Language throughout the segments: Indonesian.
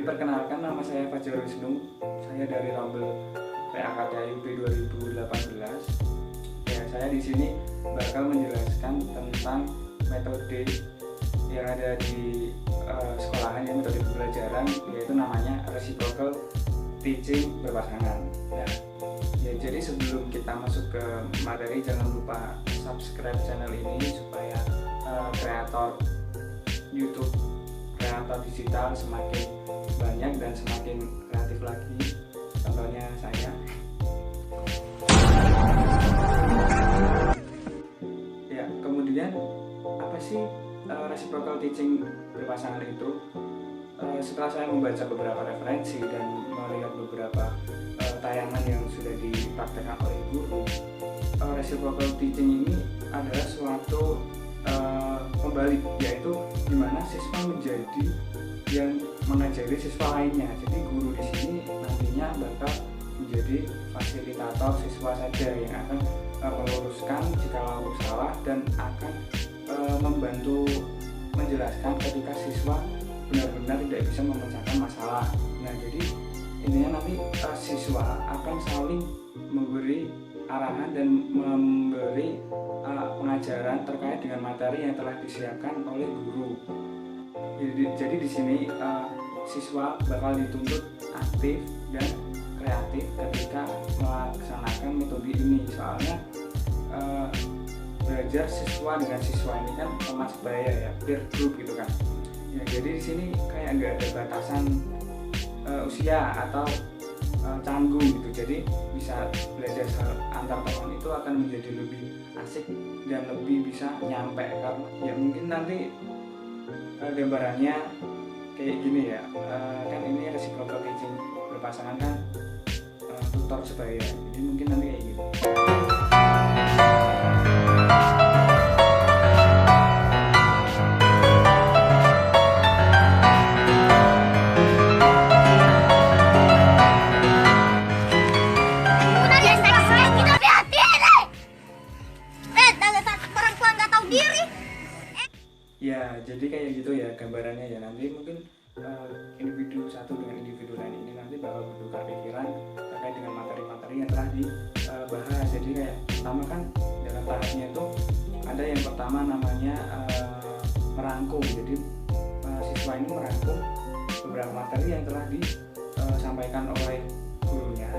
perkenalkan, nama saya Fajar Wisnu. Saya dari Rombel PAKTIUP 2018. Ya, saya di sini bakal menjelaskan tentang metode yang ada di sekolahan, ya, metode pembelajaran, yaitu namanya reciprocal teaching berpasangan. Ya, jadi sebelum kita masuk ke materi, jangan lupa subscribe channel ini supaya kreator YouTube, kreator digital semakin banyak dan semakin kreatif lagi. Contohnya saya. Ya, kemudian apa sih reciprocal teaching berpasangan itu? Setelah saya membaca beberapa referensi dan melihat beberapa tayangan yang sudah dipraktekkan oleh guru, reciprocal teaching ini adalah suatu pembalik, yaitu dimana siswa menjadi yang mengajari siswa lainnya. Jadi guru di sini nantinya bakal menjadi fasilitator siswa saja yang akan meluruskan jika salah dan akan membantu menjelaskan ketika siswa benar-benar tidak bisa memecahkan masalah. Nah, jadi intinya nanti siswa akan saling memberi arahan dan memberi pengajaran terkait dengan materi yang telah disiapkan oleh guru. Jadi di sini siswa bakal dituntut aktif dan kreatif ketika melaksanakan metode ini. Soalnya belajar siswa dengan siswa ini kan sama sebaya, ya, peer group gitu kan. Ya, jadi di sini kayak nggak ada batasan usia atau canggung gitu. Jadi bisa belajar antar teman itu akan menjadi lebih asik dan lebih bisa nyampe, karena ya mungkin nanti gambarannya kayak gini ya, kan ini reciprocal teaching berpasangan kan tutor sebaya, jadi mungkin nanti kayak gitu. Ya, jadi kayak gitu ya gambarannya ya. Nanti mungkin individu satu dengan individu lain ini nanti bakal bertukar pikiran terkait dengan materi-materi yang telah dibahas. Jadi kayak pertama kan dalam tahapnya itu ada yang pertama namanya merangkum. Jadi siswa ini merangkum beberapa materi yang telah disampaikan oleh gurunya.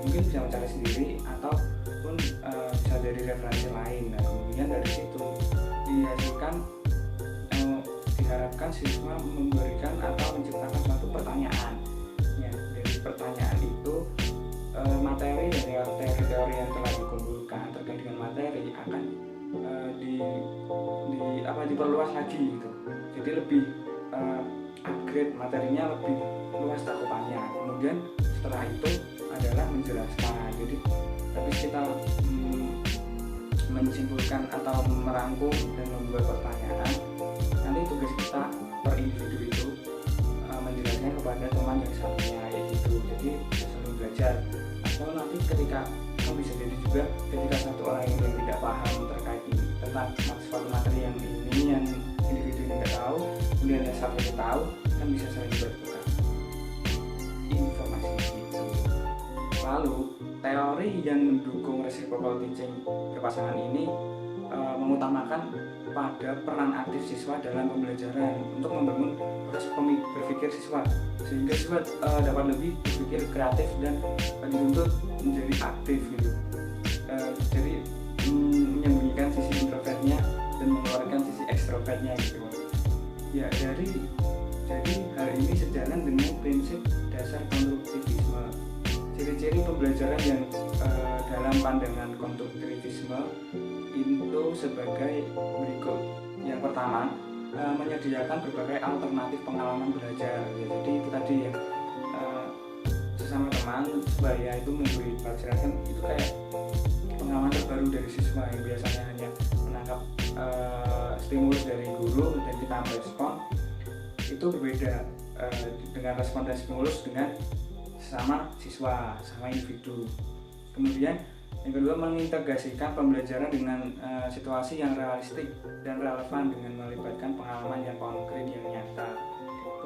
Mungkin bisa mencari sendiri ataupun bisa dari referensi lain. Nah, kemudian dari situ dihasilkan, diharapkan siswa memberikan atau menciptakan suatu pertanyaan. Ya, dari pertanyaan itu materi dan teori yang telah dikumpulkan terkait dengan materi akan diperluas lagi gitu. Jadi lebih upgrade materinya, lebih luas cakupannya. Kemudian setelah itu adalah menjelaskan. Jadi tapi kita menyimpulkan atau merangkum dan membuat pertanyaan. Nanti tugas kita per individu itu menjelaskan kepada teman yang satunya, gitu. Jadi saling belajar. Atau nanti ketika bisa jadi juga ketika satu orang yang tidak paham terkait tentang suatu materi yang ini, yang individu ini tidak tahu, kemudian yang satu itu tahu, kan bisa saling bertukar informasi gitu. Lalu teori yang mendukung reciprocal teaching berpasangan ini mengutamakan pada peran aktif siswa dalam pembelajaran untuk membangun proses berpikir siswa, sehingga siswa dapat lebih berpikir kreatif dan dituntut menjadi aktif gitu. Jadi menyembunyikan sisi introvertnya dan mengeluarkan sisi ekstrovertnya gitu. Ya, jadi hal ini sejalan dengan prinsip dasar konstruktivisme. Ciri-ciri pembelajaran yang dalam pandangan konstruktivisme itu sebagai berikut. Yang pertama, menyediakan berbagai alternatif pengalaman belajar. Ya, jadi itu tadi ya, sesama teman sebaya itu memberi pelajaran itu kayak pengalaman terbaru dari siswa yang biasanya hanya menangkap stimulus dari guru dan kita merespon. Itu berbeda dengan respon dan stimulus dengan sesama siswa, sama individu. Kemudian yang kedua, mengintegrasikan pembelajaran dengan situasi yang realistik dan relevan dengan melibatkan pengalaman yang konkret yang nyata.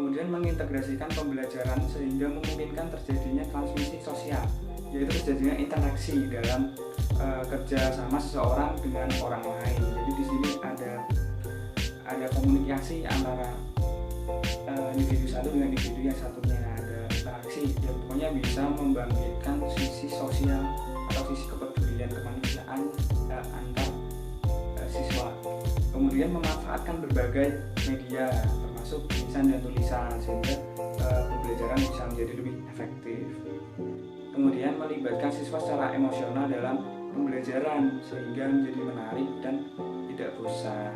Kemudian mengintegrasikan pembelajaran sehingga memungkinkan terjadinya transmisi sosial, yaitu terjadinya interaksi dalam kerja sama seseorang dengan orang lain. Jadi di sini ada komunikasi antara individu satu dengan individu yang satunya, ada interaksi yang pokoknya bisa membangkitkan sisi sosial atau sisi kepedulian kemanusiaan antar siswa. Kemudian memanfaatkan berbagai media termasuk tulisan dan tulisan sehingga pembelajaran bisa menjadi lebih efektif. Kemudian melibatkan siswa secara emosional dalam pembelajaran sehingga menjadi menarik dan tidak bosan.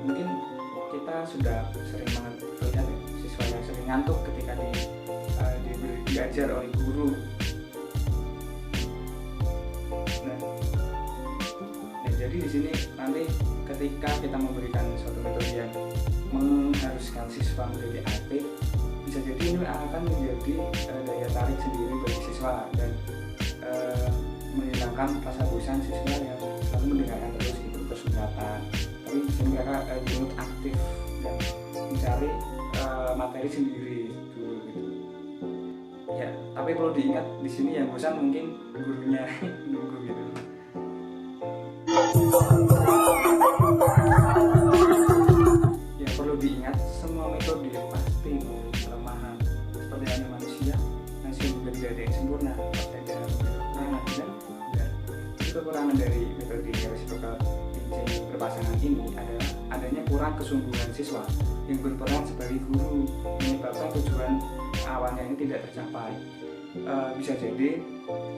Mungkin kita sudah sering banget lihat siswa yang sering ngantuk ketika diajar oleh guru. Jadi di sini nanti ketika kita memberikan suatu metode yang mengharuskan siswa menjadi aktif, bisa jadi ini akan menjadi daya tarik sendiri bagi siswa dan menghilangkan rasa bosan siswa yang selalu mendengarkan terus mencatat. Tapi di sini mereka dibuat aktif dan mencari materi sendiri dulu gitu. Ya, tapi perlu diingat di sini yang bosan mungkin gurunya nunggu gitu. Ya, perlu diingat semua metode pasti memiliki kelemahan. Seperti hanya manusia juga tidak ada yang sempurna, pasti ada kekurangan dan kekurangan dari metode reciprocal teaching berpasangan ini adalah adanya kurang kesungguhan siswa yang berperan sebagai guru, menyebabkan tujuan awalnya ini tidak tercapai. Bisa jadi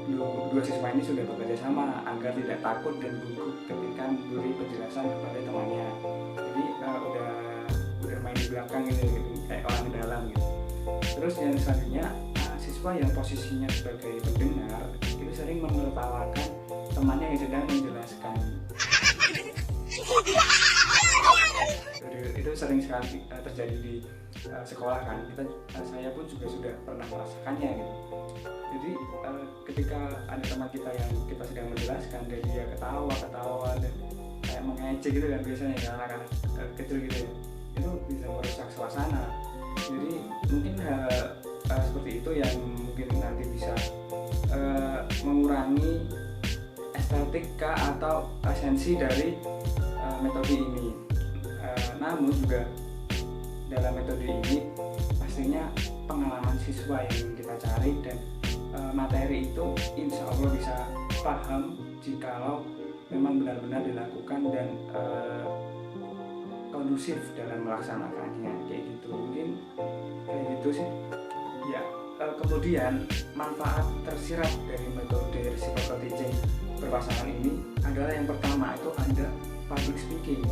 dua siswa ini sudah bekerja sama agar tidak takut dan gugup ketika memberi penjelasan kepada temannya. Jadi udah main di belakang gitu kayak orang di dalam gitu. Terus yang selanjutnya, siswa yang posisinya sebagai pendengar itu sering menertawakan temannya yang sedang menjelaskan. Itu sering sekali terjadi di sekolah kan. Saya pun juga sudah pernah merasakannya gitu. Jadi ketika ada teman kita yang kita sedang menjelaskan dan dia ketawa dan kayak mengejek gitu kan, biasanya ya anak-anak kecil gitu ya, itu bisa merusak suasana. Jadi mungkin seperti itu yang mungkin nanti bisa mengurangi estetika atau esensi dari metode ini. Namun juga dalam metode ini pastinya pengalaman siswa yang kita cari dan materi itu insya Allah bisa paham jikalau memang benar-benar dilakukan dan kondusif dalam melaksanakannya, kayak gitu. Mungkin kayak gitu sih ya. Kemudian manfaat tersirat dari metode reciprocal teaching berpasangan ini adalah yang pertama itu ada public speaking.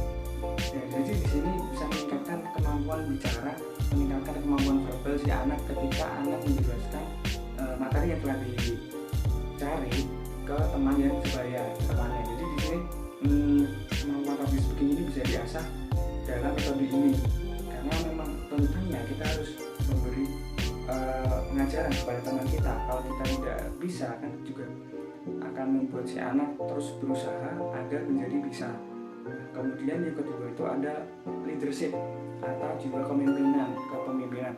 Ya, jadi di sini bisa meningkatkan kemampuan bicara, meningkatkan kemampuan verbal si anak ketika anak menjelaskan materi yang telah dicari ke teman yang sebaya temannya. Jadi di sini kemampuan public speaking ini bisa diasah dalam metode ini karena memang tentunya kita harus memberi pengajaran kepada teman kita. Kalau kita tidak bisa kan juga akan membuat si anak terus berusaha agar menjadi bisa. Kemudian yang kedua itu ada leadership atau jiwa kepemimpinan.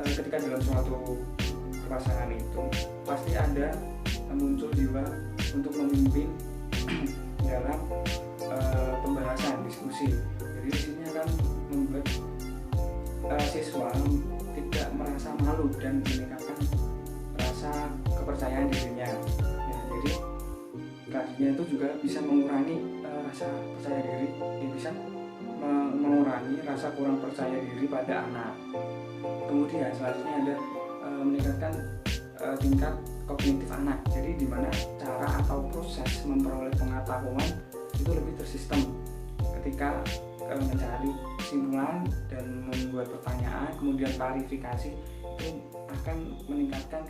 Ketika dalam suatu pasangan itu pasti ada muncul jiwa untuk memimpin dalam pembahasan diskusi. Jadi di sini akan membuat siswa tidak merasa malu dan meningkatkan rasa kepercayaan dirinya. Ya, jadi selanjutnya itu juga bisa mengurangi rasa percaya diri, bisa mengurangi rasa kurang percaya diri pada anak. Kemudian selanjutnya ada meningkatkan tingkat kognitif anak. Jadi di mana cara atau proses memperoleh pengetahuan itu lebih tersistem. Ketika mencari kesimpulan dan membuat pertanyaan, kemudian klarifikasi, itu akan meningkatkan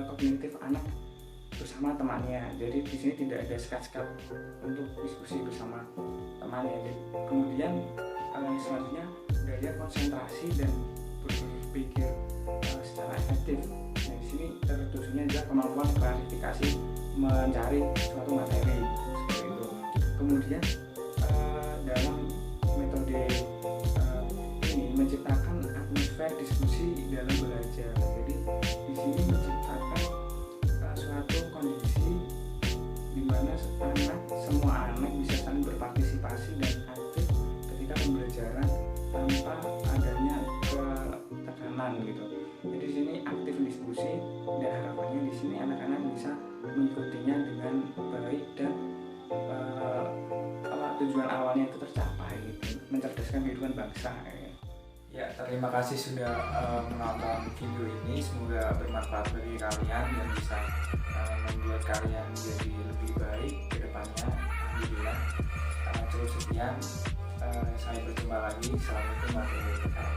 kognitif anak bersama temannya. Jadi di sini tidak ada sekat-sekat untuk diskusi bersama temannya. Kemudian selanjutnya daya konsentrasi dan berpikir secara efektif. Nah, di sini tertujunya adalah kemampuan klarifikasi mencari suatu materi seperti itu. Kemudian dalam metode ini menciptakan atmosfer ini anak-anak bisa mengikutinya dengan baik dan tujuan awalnya itu tercapai gitu, mencerdaskan kehidupan bangsa. Ya, terima kasih sudah menonton video ini. Semoga bermanfaat bagi kalian dan bisa membuat kalian menjadi lebih baik ke depannya. Alhamdulillah. Cukup sekian. Saya berjumpa lagi. Assalamualaikum warahmatullahi wabarakatuh.